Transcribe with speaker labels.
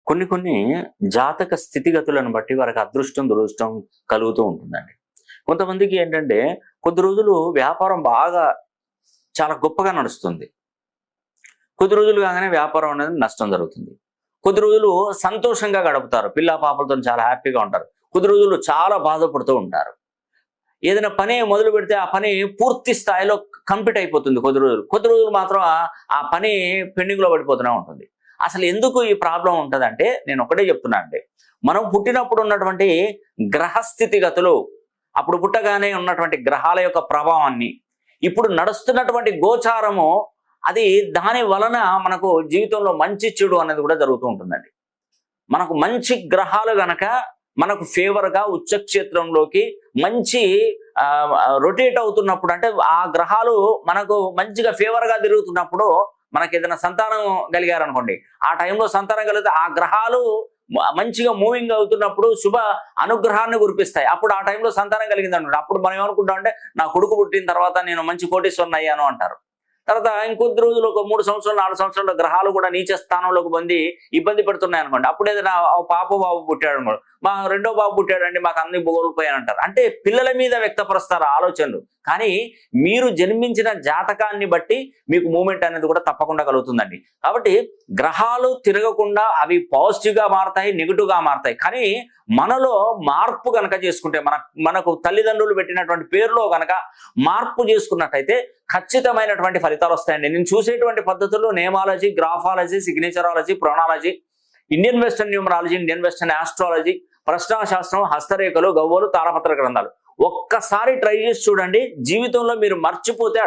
Speaker 1: కొన్ని జాతక స్థితిగతులను బట్టి వారికి అదృష్టం దురదృష్టం కలుగుతూ ఉంటుందండి. కొంతమందికి ఏంటంటే కొద్ది రోజులు వ్యాపారం బాగా చాలా గొప్పగా నడుస్తుంది. కొద్ది రోజులు కాగానే వ్యాపారం అనేది నష్టం జరుగుతుంది. కొద్ది రోజులు సంతోషంగా గడుపుతారు, పిల్లా పాపలతో చాలా హ్యాపీగా ఉంటారు. కొద్ది రోజులు చాలా బాధపడుతూ ఉంటారు. ఏదైనా పని మొదలు పెడితే ఆ పని పూర్తి స్థాయిలో కంప్లీట్ అయిపోతుంది. కొద్ది రోజులు మాత్రం ఆ పని పెండింగ్ లో పడిపోతూనే ఉంటుంది. అసలు ఎందుకు ఈ ప్రాబ్లం ఉంటుందంటే నేను ఒకటే చెప్తున్నా అండి, మనం పుట్టినప్పుడు ఉన్నటువంటి గ్రహస్థితిగతులు, అప్పుడు పుట్టగానే ఉన్నటువంటి గ్రహాల యొక్క ప్రభావాన్ని, ఇప్పుడు నడుస్తున్నటువంటి గోచారము, అది దాని వలన మనకు జీవితంలో మంచి చెడు అనేది కూడా జరుగుతూ ఉంటుందండి. మనకు మంచి గ్రహాలు గనక మనకు ఫేవర్గా ఉచ్చక్షేత్రంలోకి మంచి రొటేట్ అవుతున్నప్పుడు, అంటే ఆ గ్రహాలు మనకు మంచిగా ఫేవర్గా తిరుగుతున్నప్పుడు మనకి ఏదైనా సంతానం కలిగారనుకోండి, ఆ టైంలో సంతానం కలిగితే ఆ గ్రహాలు మంచిగా మూవింగ్ అవుతున్నప్పుడు శుభ అనుగ్రహాన్ని కురిపిస్తాయి. అప్పుడు ఆ టైంలో సంతానం కలిగింది అనుకోండి, అప్పుడు మనం ఏమనుకుంటాం అంటే నా కొడుకు పుట్టిన తర్వాత నేను మంచి కోటీశ్వరుని అయ్యాను అంటారు. తర్వాత ఇంకొద్ది రోజులు ఒక 3 సంవత్సరాలు 4 సంవత్సరాల గ్రహాలు కూడా నీచ స్థానంలోకి పొంది ఇబ్బంది పెడుతున్నాయి అనుకోండి, అప్పుడు ఏదైనా పాప బాబు పుట్టాడు అనుకోండి, మా రెండో బాబు పుట్టాడండి మాకు అన్ని కోల్పోయానంటారు. అంటే పిల్లల మీద వ్యక్తపరుస్తారు ఆలోచనలు, కానీ మీరు జన్మించిన జాతకాన్ని బట్టి మీకు మూమెంట్ అనేది కూడా తప్పకుండా కలుగుతుందండి. కాబట్టి గ్రహాలు తిరగకుండా అవి పాజిటివ్గా మారతాయి, నెగిటివ్గా మారతాయి. కానీ మనలో మార్పు కనుక చేసుకుంటే, మనకు తల్లిదండ్రులు పెట్టినటువంటి పేరులో కనుక మార్పు చేసుకున్నట్టయితే ఖచ్చితమైనటువంటి ఫలితాలు వస్తాయండి. నేను చూసేటువంటి పద్ధతుల్లో namology, graphology, signatureology, pronology, Indian western numerology, Indian western astrology, ప్రశ్నాశాస్త్రం, హస్తరేఖలు, గవ్వలు, తాళపత్ర గ్రంథాలు ఒక్కసారి ట్రై చేసి చూడండి. జీవితంలో మీరు మర్చిపోతే